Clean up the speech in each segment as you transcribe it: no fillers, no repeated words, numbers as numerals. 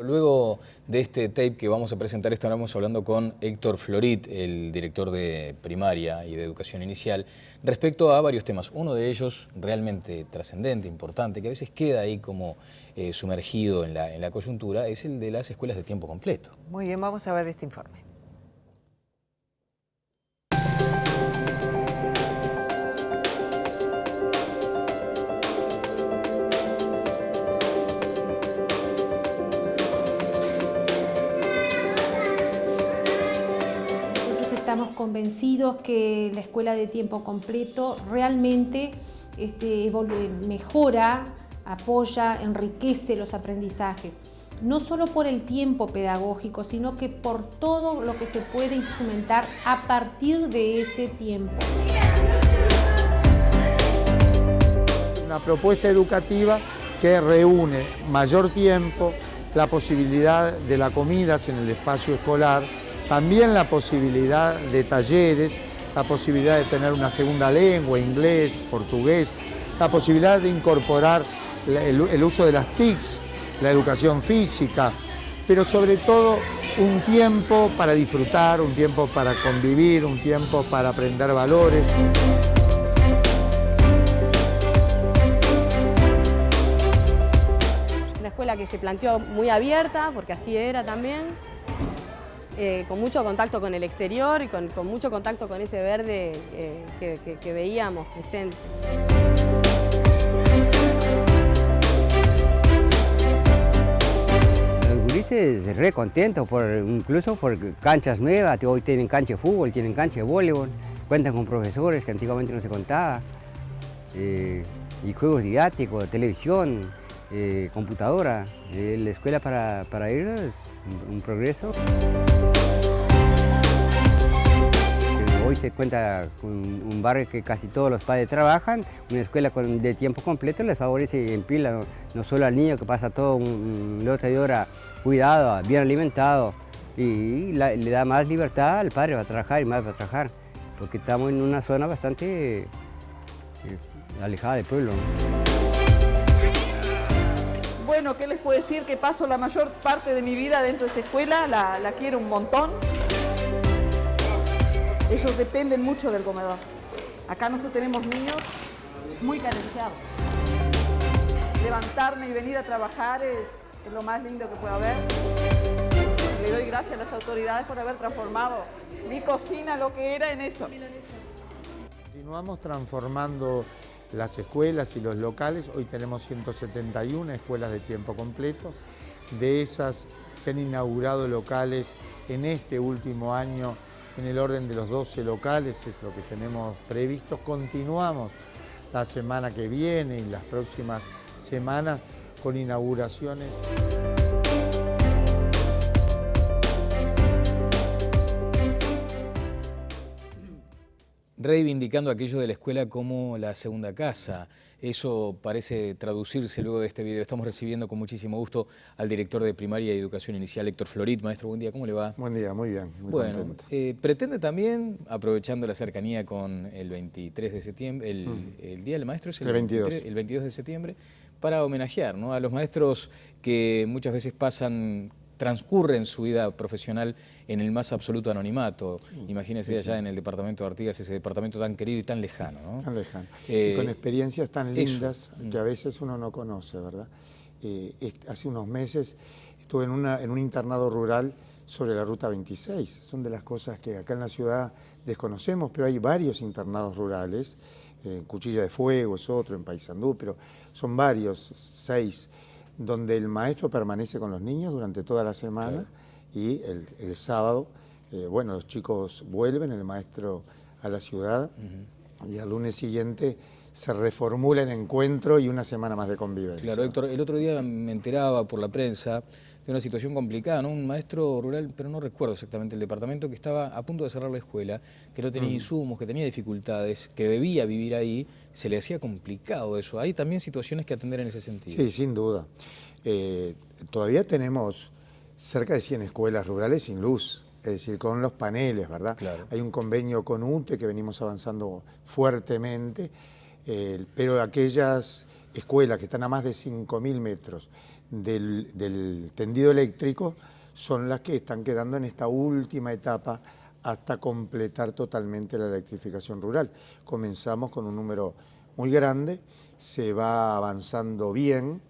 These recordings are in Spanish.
Luego de este tape que vamos a presentar, estaremos hablando con Héctor Florit, el director de primaria y de educación inicial, respecto a varios temas. Uno de ellos realmente trascendente, importante, que a veces queda ahí como sumergido en la coyuntura, es el de las escuelas de tiempo completo. Muy bien, vamos a ver este informe. Estamos convencidos que la escuela de tiempo completo realmente mejora, apoya, enriquece los aprendizajes, no solo por el tiempo pedagógico, sino que por todo lo que se puede instrumentar a partir de ese tiempo. Una propuesta educativa que reúne mayor tiempo, la posibilidad de las comidas en el espacio escolar, también la posibilidad de talleres, la posibilidad de tener una segunda lengua, inglés, portugués, la posibilidad de incorporar el uso de las TICs, la educación física, pero sobre todo un tiempo para disfrutar, un tiempo para convivir, un tiempo para aprender valores. Una escuela que se planteó muy abierta, porque así era también. Con mucho contacto con el exterior y con mucho contacto con ese verde que veíamos presente. Los gurises re contentos, incluso por canchas nuevas, hoy tienen cancha de fútbol, tienen cancha de voleibol, cuentan con profesores que antiguamente no se contaba, y juegos didácticos, televisión, computadora. La escuela para ellos es un progreso. Hoy se cuenta con un barrio que casi todos los padres trabajan, una escuela de tiempo completo les favorece en pila, no solo al niño que pasa todo un lote de hora cuidado, bien alimentado, y le da más libertad al padre para trabajar y más para trabajar, porque estamos en una zona bastante alejada del pueblo. Bueno, ¿qué les puedo decir? Que paso la mayor parte de mi vida dentro de esta escuela, la quiero un montón. Ellos dependen mucho del comedor. Acá nosotros tenemos niños muy carenciados. Levantarme y venir a trabajar es lo más lindo que puede haber. Le doy gracias a las autoridades por haber transformado mi cocina, lo que era, en esto. Continuamos transformando las escuelas y los locales. Hoy tenemos 171 escuelas de tiempo completo. De esas se han inaugurado locales en este último año en el orden de los 12 locales, es lo que tenemos previsto. Continuamos la semana que viene y las próximas semanas con inauguraciones. Reivindicando aquello de la escuela como la segunda casa. Eso parece traducirse luego de este video. Estamos recibiendo con muchísimo gusto al director de primaria y educación inicial, Héctor Florit. Maestro, buen día, ¿cómo le va? Buen día, muy bien, muy contento. Pretende también, aprovechando la cercanía con el 23 de septiembre, el Día del Maestro es el 22. El 22 de septiembre, para homenajear, ¿no?, a los maestros que muchas veces transcurren su vida profesional en el más absoluto anonimato. Sí, imagínese allá en el departamento de Artigas, ese departamento tan querido y tan lejano, ¿no? Tan lejano. Y con experiencias tan lindas que a veces uno no conoce, ¿verdad? Hace unos meses estuve en un internado rural sobre la Ruta 26. Son de las cosas que acá en la ciudad desconocemos, pero hay varios internados rurales. Cuchilla de Fuego es otro, en Paysandú, pero son varios, 6, donde el maestro permanece con los niños durante toda la semana. Claro. Y el sábado, bueno, los chicos vuelven, el maestro a la ciudad, y al lunes siguiente se reformula el encuentro y una semana más de convivencia. Claro, Héctor, el otro día me enteraba por la prensa de una situación complicada, ¿no? Un maestro rural, pero no recuerdo exactamente el departamento, que estaba a punto de cerrar la escuela, que no tenía insumos, que tenía dificultades, que debía vivir ahí, se le hacía complicado eso. Hay también situaciones que atender en ese sentido. Sí, sin duda. Todavía tenemos cerca de 100 escuelas rurales sin luz, es decir, con los paneles, ¿verdad? Claro. Hay un convenio con UTE que venimos avanzando fuertemente, pero aquellas escuelas que están a más de 5.000 metros del tendido eléctrico son las que están quedando en esta última etapa hasta completar totalmente la electrificación rural. Comenzamos con un número muy grande, se va avanzando bien,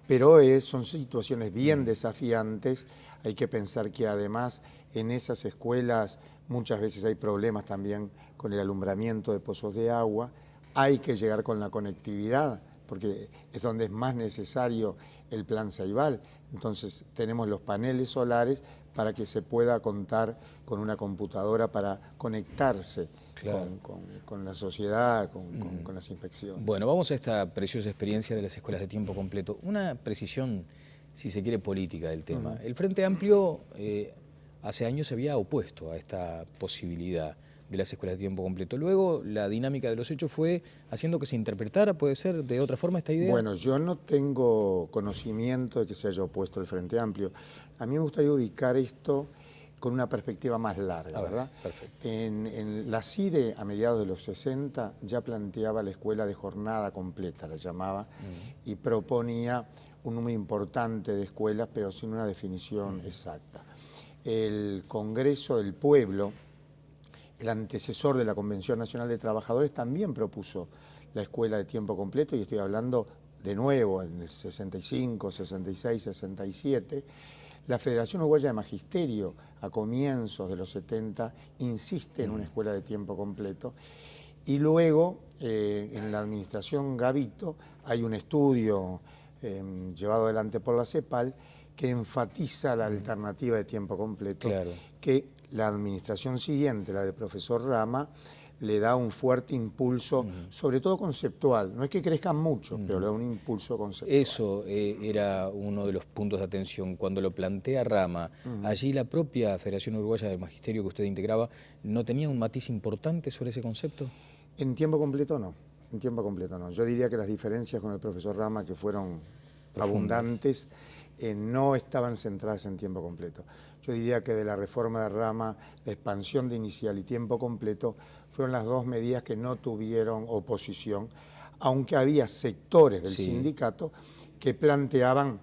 pero son situaciones bien desafiantes. Hay que pensar que además en esas escuelas muchas veces hay problemas también con el alumbramiento de pozos de agua. Hay que llegar con la conectividad, porque es donde es más necesario el plan Ceibal. Entonces tenemos los paneles solares para que se pueda contar con una computadora para conectarse con la sociedad, con las inspecciones. Bueno, vamos a esta preciosa experiencia de las escuelas de tiempo completo. Una precisión, si se quiere, política del tema. El Frente Amplio hace años se había opuesto a esta posibilidad de las escuelas de tiempo completo. Luego, la dinámica de los hechos fue haciendo que se interpretara, ¿puede ser, de otra forma esta idea? Bueno, yo no tengo conocimiento de que se haya opuesto el Frente Amplio. A mí me gustaría ubicar esto con una perspectiva más larga, ¿verdad? Perfecto. En la CIDE, a mediados de los 60, ya planteaba la escuela de jornada completa, la llamaba, y proponía un número importante de escuelas, pero sin una definición exacta. El Congreso del Pueblo, el antecesor de la Convención Nacional de Trabajadores, también propuso la escuela de tiempo completo, y estoy hablando de nuevo en el 65, 66, 67. La Federación Uruguaya de Magisterio, a comienzos de los 70, insiste en una escuela de tiempo completo. Y luego, en la administración Gavito, hay un estudio llevado adelante por la CEPAL que enfatiza la alternativa de tiempo completo, que la administración siguiente, la del profesor Rama, le da un fuerte impulso, sobre todo conceptual. No es que crezcan mucho, pero le da un impulso conceptual. Eso era uno de los puntos de atención. Cuando lo plantea Rama, allí la propia Federación Uruguaya del Magisterio que usted integraba, ¿no tenía un matiz importante sobre ese concepto? En tiempo completo no, en tiempo completo no. Yo diría que las diferencias con el profesor Rama, que fueron abundantes, no estaban centradas en tiempo completo. Yo diría que de la reforma de Rama, la expansión de inicial y tiempo completo fueron las dos medidas que no tuvieron oposición, aunque había sectores del sindicato que planteaban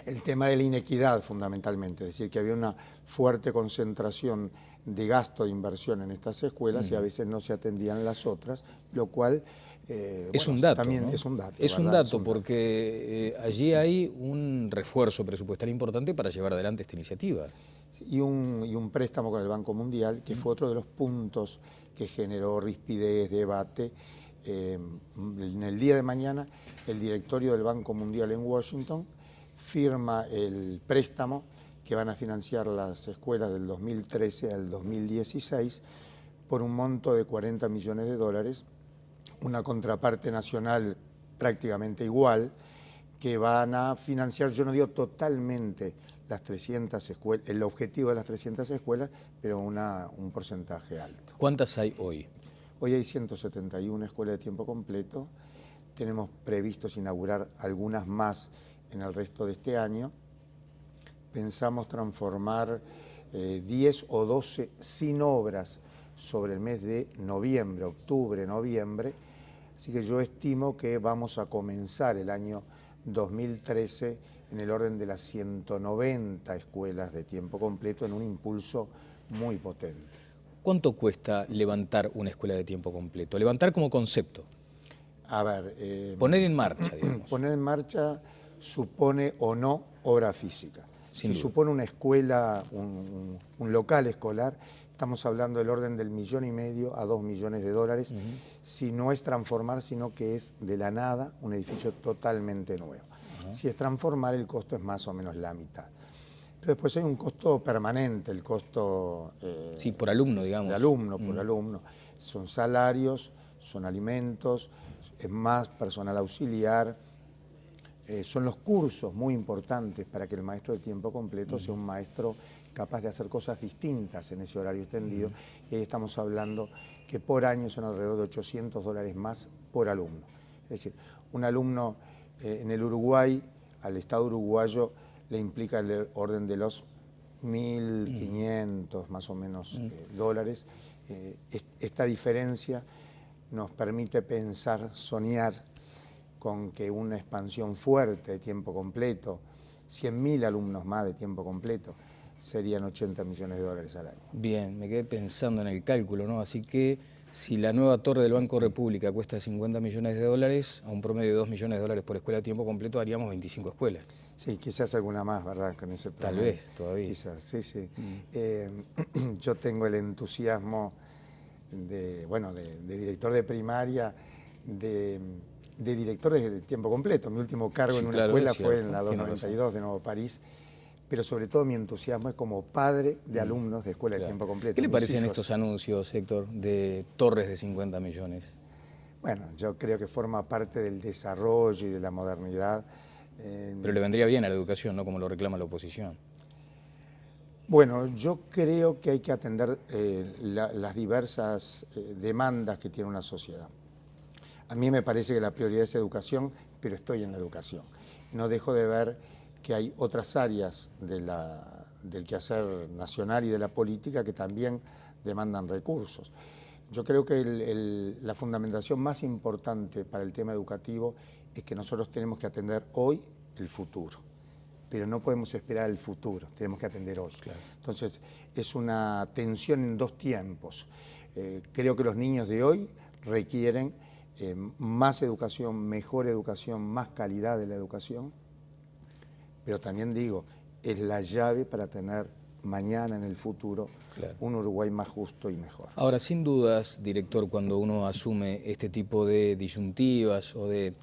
el tema de la inequidad fundamentalmente, es decir, que había una fuerte concentración de gasto de inversión en estas escuelas y a veces no se atendían las otras, lo cual es un dato, también ¿no? Es un dato. Es un dato porque allí hay un refuerzo presupuestario importante para llevar adelante esta iniciativa. Y un préstamo con el Banco Mundial, que fue otro de los puntos que generó rispidez, debate. En el día de mañana, el directorio del Banco Mundial en Washington firma el préstamo que van a financiar las escuelas del 2013 al 2016 por un monto de $40 millones, una contraparte nacional prácticamente igual, que van a financiar, yo no digo totalmente las 300 escuelas, el objetivo de las 300 escuelas, pero un porcentaje alto. ¿Cuántas hay hoy? Hoy hay 171 escuelas de tiempo completo, tenemos previstos inaugurar algunas más en el resto de este año. Pensamos transformar 10 o 12 sin obras sobre el mes de noviembre, octubre, noviembre, así que yo estimo que vamos a comenzar el año 2013 en el orden de las 190 escuelas de tiempo completo en un impulso muy potente. ¿Cuánto cuesta levantar una escuela de tiempo completo? Levantar como concepto. A ver... poner en marcha, digamos. Poner en marcha supone o no obra física. Sin duda. Supone una escuela, un local escolar, estamos hablando del orden del $1,5 millones a $2 millones, si no es transformar, sino que es de la nada un edificio totalmente nuevo. Si es transformar, el costo es más o menos la mitad. Pero después hay un costo permanente, el costo... sí, por alumno, digamos. De alumno, por alumno. Son salarios, son alimentos, es más personal auxiliar, son los cursos muy importantes para que el maestro de tiempo completo sea un maestro capaz de hacer cosas distintas en ese horario extendido. Y ahí estamos hablando que por año son alrededor de $800 más por alumno. Es decir, un alumno en el Uruguay, al Estado uruguayo, le implica el orden de los 1.500 más o menos dólares. Esta diferencia nos permite pensar, soñar con que una expansión fuerte de tiempo completo, 100.000 alumnos más de tiempo completo, serían 80 millones de dólares al año. Bien, me quedé pensando en el cálculo, ¿no? Así que si la nueva torre del Banco República cuesta 50 millones de dólares, a un promedio de 2 millones de dólares por escuela de tiempo completo, haríamos 25 escuelas. Sí, quizás alguna más, ¿verdad? Con ese promedio. Tal vez, todavía. Quizás, sí, sí. Yo tengo el entusiasmo de director de primaria, de director de tiempo completo. Mi último cargo Sí, en una claro, escuela es fue cierto, en la tiene 292 de Nuevo París, pero sobre todo mi entusiasmo es como padre de alumnos de escuela de Claro. tiempo completo. ¿Qué le Mis parecen hijos. estos anuncios, Héctor, de torres de 50 millones? Bueno, yo creo que forma parte del desarrollo y de la modernidad. Pero le vendría bien a la educación, ¿no? Como lo reclama la oposición. Bueno, yo creo que hay que atender las diversas demandas que tiene una sociedad. A mí me parece que la prioridad es educación, pero estoy en la educación. No dejo de ver que hay otras áreas del quehacer nacional y de la política que también demandan recursos. Yo creo que la fundamentación más importante para el tema educativo es que nosotros tenemos que atender hoy el futuro, pero no podemos esperar el futuro, tenemos que atender hoy. Claro. Entonces, es una tensión en dos tiempos. Creo que los niños de hoy requieren más educación, mejor educación, más calidad de la educación, pero también digo, es la llave para tener mañana en el futuro un Uruguay más justo y mejor. Ahora, sin dudas, director, cuando uno asume este tipo de disyuntivas o de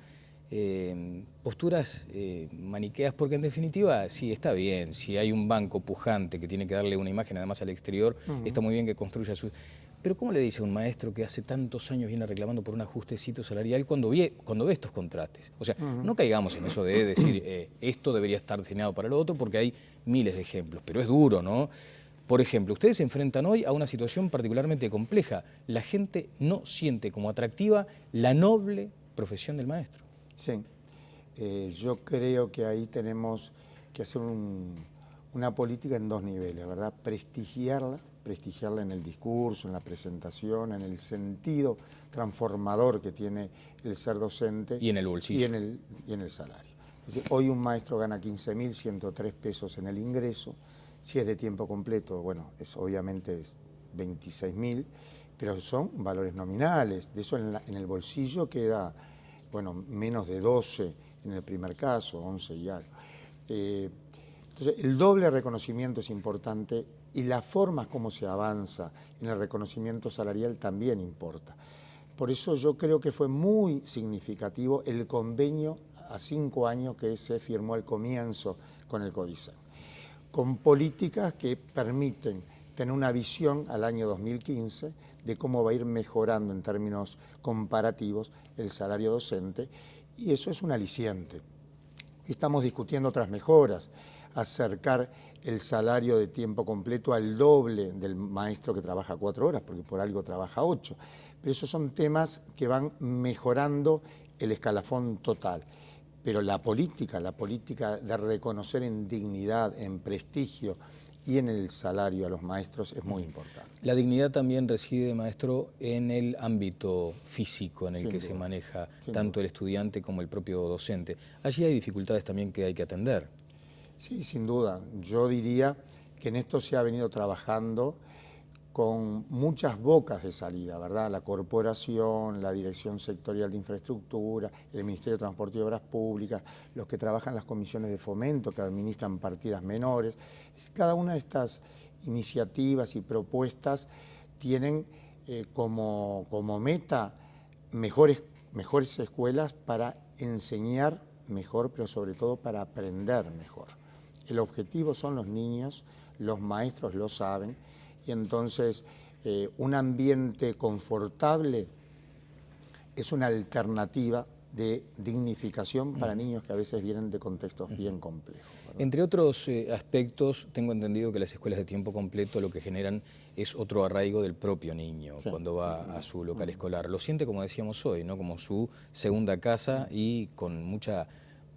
posturas maniqueas, porque en definitiva sí está bien, si hay un banco pujante que tiene que darle una imagen además al exterior, está muy bien que construya su... Pero ¿cómo le dice a un maestro que hace tantos años viene reclamando por un ajustecito salarial cuando ve estos contrastes? O sea, no caigamos en eso de decir esto debería estar destinado para lo otro, porque hay miles de ejemplos, pero es duro, ¿no? Por ejemplo, ustedes se enfrentan hoy a una situación particularmente compleja. La gente no siente como atractiva la noble profesión del maestro. Sí, yo creo que ahí tenemos que hacer una política en dos niveles, ¿verdad? Prestigiarla en el discurso, en la presentación, en el sentido transformador que tiene el ser docente. Y en el bolsillo. Y en el salario. Es decir, hoy un maestro gana 15.103 pesos en el ingreso. Si es de tiempo completo, bueno, obviamente es 26.000, pero son valores nominales. De eso en el bolsillo queda, bueno, menos de 12 en el primer caso, 11 y algo. Entonces, el doble reconocimiento es importante y las formas como se avanza en el reconocimiento salarial también importa. Por eso yo creo que fue muy significativo el convenio a 5 años que se firmó al comienzo con el CODICEN, con políticas que permiten tener una visión al año 2015 de cómo va a ir mejorando en términos comparativos el salario docente, y eso es un aliciente. Estamos discutiendo otras mejoras, acercar el salario de tiempo completo al doble del maestro que trabaja 4 horas, porque por algo trabaja 8. Pero esos son temas que van mejorando el escalafón total. Pero la política de reconocer en dignidad, en prestigio y en el salario a los maestros es muy importante. La dignidad también reside, maestro, en el ámbito físico en el que se maneja tanto el estudiante como el propio docente. Allí hay dificultades también que hay que atender. Sí, sin duda. Yo diría que en esto se ha venido trabajando con muchas bocas de salida, ¿verdad? La corporación, la Dirección Sectorial de Infraestructura, el Ministerio de Transporte y Obras Públicas, los que trabajan en las comisiones de fomento que administran partidas menores. Cada una de estas iniciativas y propuestas tienen como meta mejores escuelas para enseñar mejor, pero sobre todo para aprender mejor. El objetivo son los niños, los maestros lo saben, y entonces un ambiente confortable es una alternativa de dignificación para niños que a veces vienen de contextos bien complejos, ¿verdad? Entre otros aspectos, tengo entendido que las escuelas de tiempo completo lo que generan es otro arraigo del propio niño cuando va a su local escolar. Lo siente, como decíamos hoy, ¿no? Como su segunda casa, y con mucha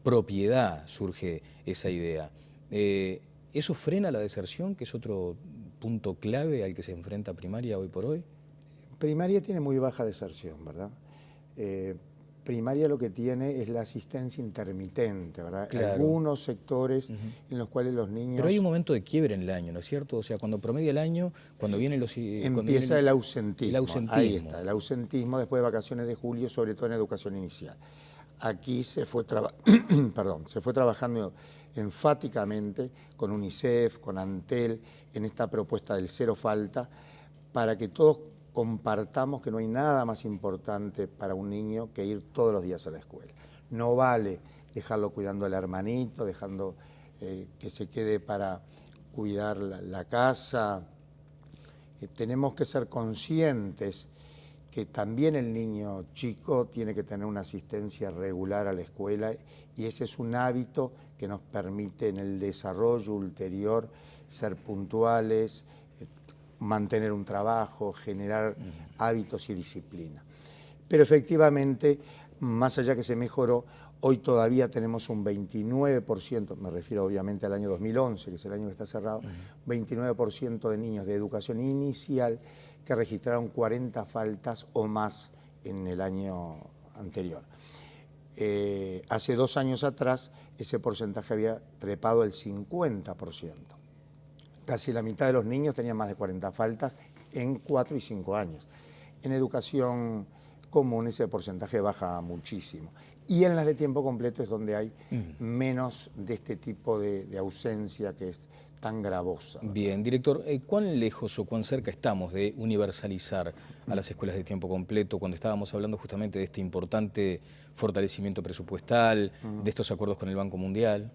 propiedad surge esa idea. ¿Eso frena la deserción, que es otro punto clave al que se enfrenta primaria hoy por hoy? Primaria tiene muy baja deserción, ¿verdad? primaria lo que tiene es la asistencia intermitente, ¿verdad? Claro. Algunos sectores en los cuales los niños... Pero hay un momento de quiebre en el año, ¿no es cierto? O sea, cuando promedia el año, cuando vienen los... Empieza el ausentismo. El ausentismo. Ahí está, el ausentismo después de vacaciones de julio, sobre todo en educación inicial. Aquí se fue, se fue trabajando enfáticamente con UNICEF, con Antel, en esta propuesta del cero falta, para que todos compartamos que no hay nada más importante para un niño que ir todos los días a la escuela. No vale dejarlo cuidando al hermanito, dejando que se quede para cuidar la casa. Tenemos que ser conscientes que también el niño chico tiene que tener una asistencia regular a la escuela y ese es un hábito que nos permite en el desarrollo ulterior ser puntuales, mantener un trabajo, generar hábitos y disciplina. Pero efectivamente, más allá que se mejoró, hoy todavía tenemos un 29%, me refiero obviamente al año 2011, que es el año que está cerrado, 29% de niños de educación inicial que registraron 40 faltas o más en el año anterior. Hace 2 años atrás ese porcentaje había trepado el 50%. Casi la mitad de los niños tenían más de 40 faltas en 4 y 5 años. En educación común ese porcentaje baja muchísimo. Y en las de tiempo completo es donde hay menos de este tipo de ausencia que es tan gravosa. Bien, director, ¿cuán lejos o cuán cerca estamos de universalizar a las escuelas de tiempo completo cuando estábamos hablando justamente de este importante fortalecimiento presupuestal, de estos acuerdos con el Banco Mundial?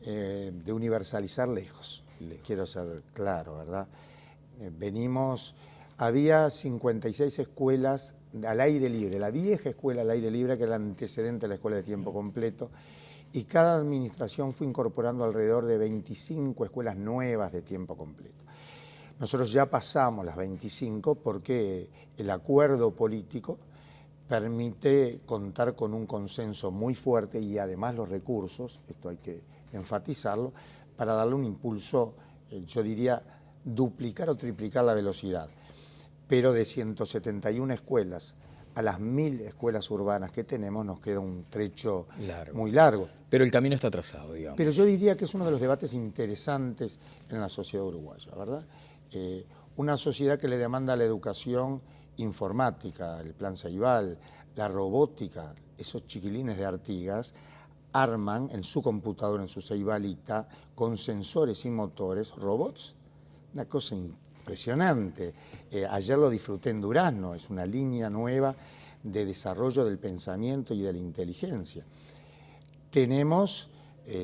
De universalizar lejos. Quiero ser claro, ¿verdad? Había 56 escuelas al aire libre, la vieja escuela al aire libre que era el antecedente a la escuela de tiempo completo, y cada administración fue incorporando alrededor de 25 escuelas nuevas de tiempo completo. Nosotros ya pasamos las 25 porque el acuerdo político permite contar con un consenso muy fuerte y además los recursos, esto hay que enfatizarlo, para darle un impulso, yo diría, duplicar o triplicar la velocidad. Pero de 171 escuelas a las 1000 escuelas urbanas que tenemos nos queda un trecho muy largo. Pero el camino está trazado, digamos. Pero yo diría que es uno de los debates interesantes en la sociedad uruguaya, ¿verdad? Una sociedad que le demanda la educación informática, el plan Ceibal, la robótica, esos chiquilines de Artigas, arman en su computadora, en su Ceibalita, con sensores y motores, robots. Una cosa impresionante. Ayer lo disfruté en Durazno, es una línea nueva de desarrollo del pensamiento y de la inteligencia. Tenemos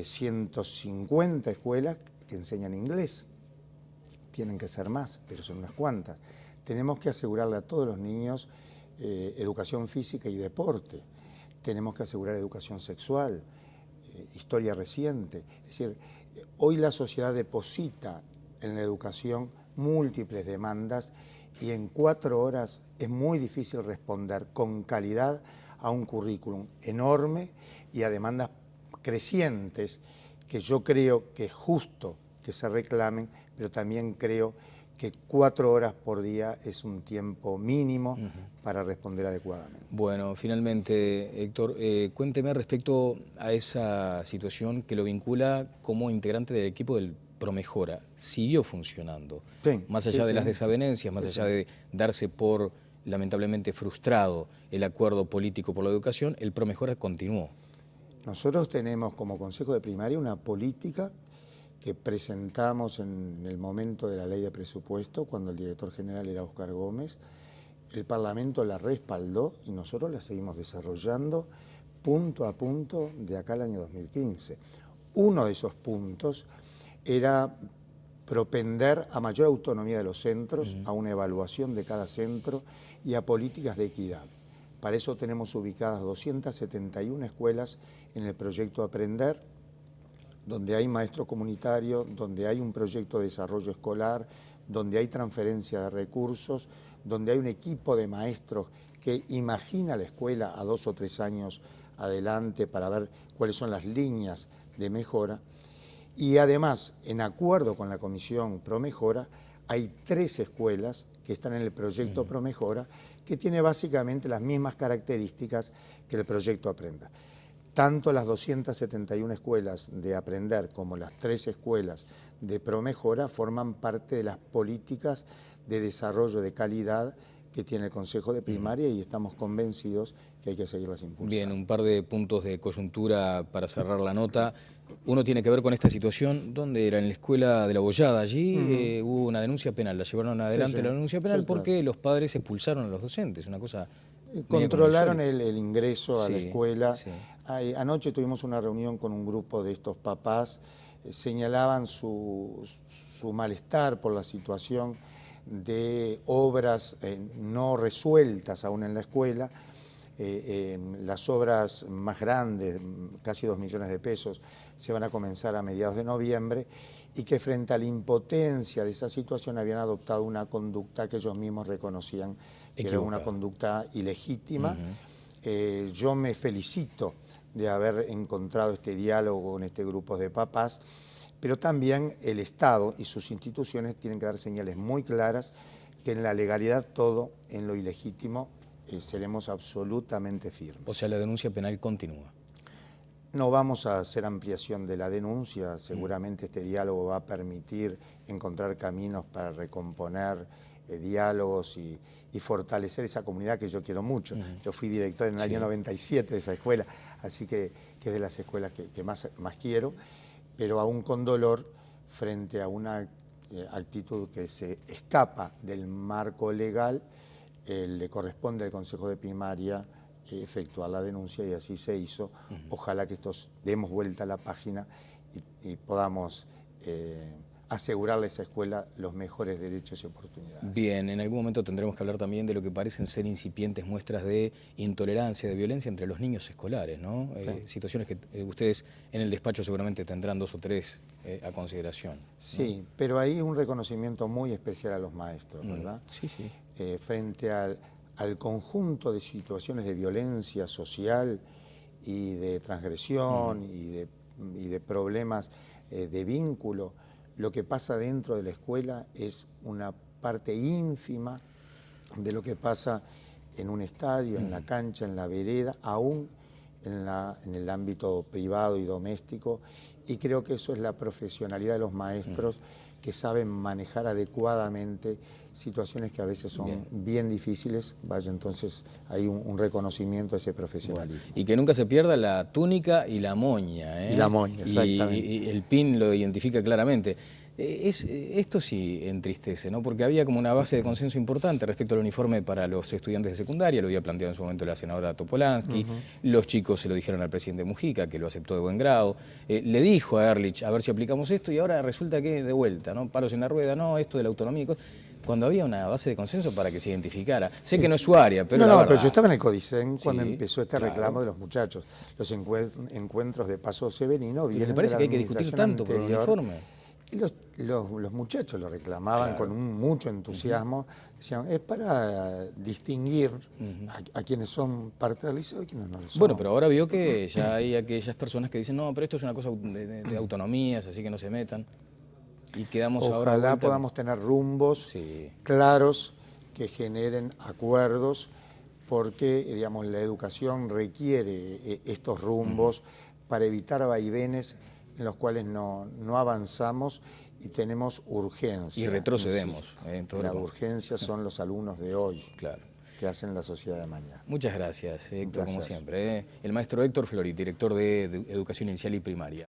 150 escuelas que enseñan inglés. Tienen que ser más, pero son unas cuantas. Tenemos que asegurarle a todos los niños educación física y deporte. Tenemos que asegurar educación sexual, historia reciente. Es decir, hoy la sociedad deposita en la educación múltiples demandas y en 4 horas es muy difícil responder con calidad a un currículum enorme y a demandas crecientes que yo creo que es justo que se reclamen, pero también creo que 4 horas por día es un tiempo mínimo para responder adecuadamente. Bueno, finalmente, Héctor, cuénteme respecto a esa situación que lo vincula como integrante del equipo del Promejora. ¿Siguió funcionando? Sí, más allá de las desavenencias, más allá de darse por lamentablemente frustrado el acuerdo político por la educación, el Promejora continuó. Nosotros tenemos como Consejo de Primaria una política que presentamos en el momento de la ley de presupuesto, cuando el director general era Óscar Gómez. El Parlamento la respaldó y nosotros la seguimos desarrollando punto a punto de acá al año 2015. Uno de esos puntos era propender a mayor autonomía de los centros, a una evaluación de cada centro y a políticas de equidad. Para eso tenemos ubicadas 271 escuelas en el proyecto Aprender, donde hay maestro comunitario, donde hay un proyecto de desarrollo escolar, donde hay transferencia de recursos, donde hay un equipo de maestros que imagina la escuela a 2 o 3 años adelante para ver cuáles son las líneas de mejora. Y además, en acuerdo con la Comisión Promejora, hay 3 escuelas que están en el proyecto Promejora, que tiene básicamente las mismas características que el proyecto Aprenda. Tanto las 271 escuelas de Aprender como las 3 escuelas de Promejora forman parte de las políticas de desarrollo de calidad que tiene el Consejo de Primaria y estamos convencidos que hay que seguirlas impulsando. Bien, un par de puntos de coyuntura para cerrar la nota. Uno tiene que ver con esta situación, ¿dónde era? En la escuela de La Bollada. Allí hubo una denuncia penal, la llevaron adelante la denuncia penal porque los padres expulsaron a los docentes, una cosa... Controlaron el ingreso a la Sí, escuela. sí. Anoche tuvimos una reunión con un grupo de estos papás, señalaban su malestar por la situación de obras no resueltas aún en la escuela. Las obras más grandes, casi 2 millones de pesos, se van a comenzar a mediados de noviembre y que frente a la impotencia de esa situación habían adoptado una conducta que ellos mismos reconocían que era una conducta ilegítima. Yo me felicito de haber encontrado este diálogo con este grupo de papás, pero también el Estado y sus instituciones tienen que dar señales muy claras que en la legalidad todo, en lo ilegítimo, seremos absolutamente firmes. O sea, la denuncia penal continúa. No vamos a hacer ampliación de la denuncia, seguramente este diálogo va a permitir encontrar caminos para recomponer diálogos y fortalecer esa comunidad que yo quiero mucho. Yo fui director en el año 97 de esa escuela, así que es de las escuelas que más quiero, pero aún con dolor frente a una actitud que se escapa del marco legal. Le corresponde al Consejo de Primaria efectuar la denuncia y así se hizo. Ojalá que demos vuelta a la página y podamos asegurarle a esa escuela los mejores derechos y oportunidades. Bien, en algún momento tendremos que hablar también de lo que parecen ser incipientes muestras de intolerancia, de violencia entre los niños escolares, ¿no? Sí. Situaciones que ustedes en el despacho seguramente tendrán 2 o 3 a consideración, ¿no? Sí, pero hay un reconocimiento muy especial a los maestros, ¿verdad? Sí, sí. Frente al conjunto de situaciones de violencia social y de transgresión y de problemas de vínculo, lo que pasa dentro de la escuela es una parte ínfima de lo que pasa en un estadio, en la cancha, en la vereda, aún en el ámbito privado y doméstico, y creo que eso es la profesionalidad de los maestros que saben manejar adecuadamente situaciones que a veces son bien difíciles. Vaya, entonces hay un reconocimiento a ese profesionalismo. Bueno, y que nunca se pierda la túnica y la moña, ¿eh? Y la moña, exactamente. Y el PIN lo identifica claramente. Esto sí entristece, ¿no? Porque había como una base de consenso importante respecto al uniforme para los estudiantes de secundaria, lo había planteado en su momento la senadora Topolansky, los chicos se lo dijeron al presidente Mujica, que lo aceptó de buen grado, le dijo a Ehrlich, a ver si aplicamos esto, y ahora resulta que de vuelta, ¿no? Palos en la rueda, no, esto de la autonomía, cuando había una base de consenso para que se identificara. Sé que no es su área, pero No, pero yo estaba en el Codicen cuando empezó este claro. reclamo de los muchachos. Los encuentros de Paso Severino vienen me parece de la que hay que discutir tanto por el uniforme. Y los muchachos lo reclamaban con mucho entusiasmo. Decían, es para distinguir a quienes son parte del liceo y quienes no lo son. Bueno, pero ahora vio que ya hay aquellas personas que dicen, no, pero esto es una cosa de autonomías, así que no se metan. Y quedamos ahora... Ojalá podamos tener rumbos claros que generen acuerdos, porque, digamos, la educación requiere estos rumbos para evitar vaivenes en los cuales no avanzamos y tenemos urgencia. Y retrocedemos. La urgencia son los alumnos de hoy, claro, que hacen la sociedad de mañana. Muchas gracias, Héctor, como siempre. El maestro Héctor Florit, director de Educación Inicial y Primaria.